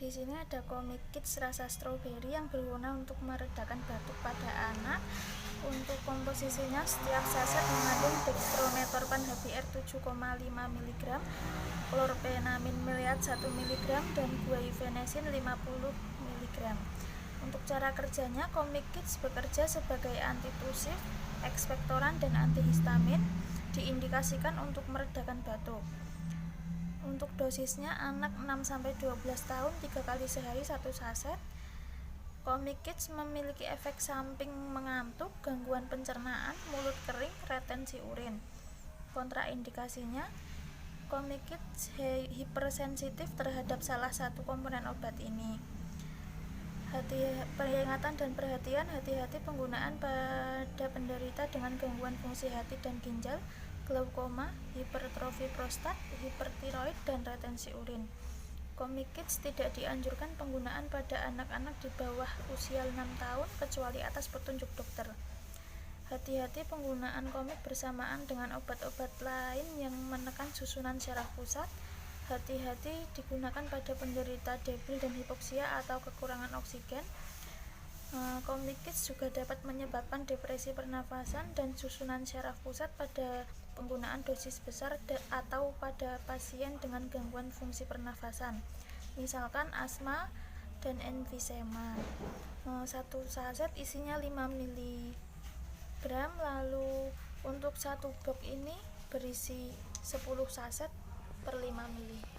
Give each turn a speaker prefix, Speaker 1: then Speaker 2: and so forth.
Speaker 1: Di sini ada Comik Kids rasa stroberi yang berguna untuk meredakan batuk pada anak. Untuk komposisinya, setiap saset mengandung dextrometorphan HBr 7,5 mg, klorpenamin maleat 1 mg, dan guaifenesin 50 mg. Untuk cara kerjanya, Comik Kids bekerja sebagai antitusif, ekspektoran, dan antihistamin, diindikasikan untuk meredakan batuk. Untuk dosisnya, anak 6-12 tahun 3 kali sehari 1 saset. Comik Kids memiliki efek samping mengantuk, gangguan pencernaan, mulut kering, retensi urin. Kontraindikasinya, Comik Kids hipersensitif terhadap salah satu komponen obat ini. Peringatan dan perhatian, hati-hati penggunaan pada penderita dengan gangguan fungsi hati dan ginjal, glaukoma, hipertrofi prostat, hipertiroid, dan retensi urin. Comik Kids tidak dianjurkan penggunaan pada anak-anak di bawah usia 6 tahun kecuali atas petunjuk dokter. Hati-hati penggunaan komik bersamaan dengan obat-obat lain yang menekan susunan syaraf pusat. Hati-hati digunakan pada penderita debil dan hipoksia atau kekurangan oksigen. Comik Kids juga dapat menyebabkan depresi pernafasan dan susunan syaraf pusat pada penggunaan dosis besar atau pada pasien dengan gangguan fungsi pernafasan, misalkan asma dan emfisema. Satu saset isinya 5 mg, lalu untuk satu box ini berisi 10 saset per 5 ml.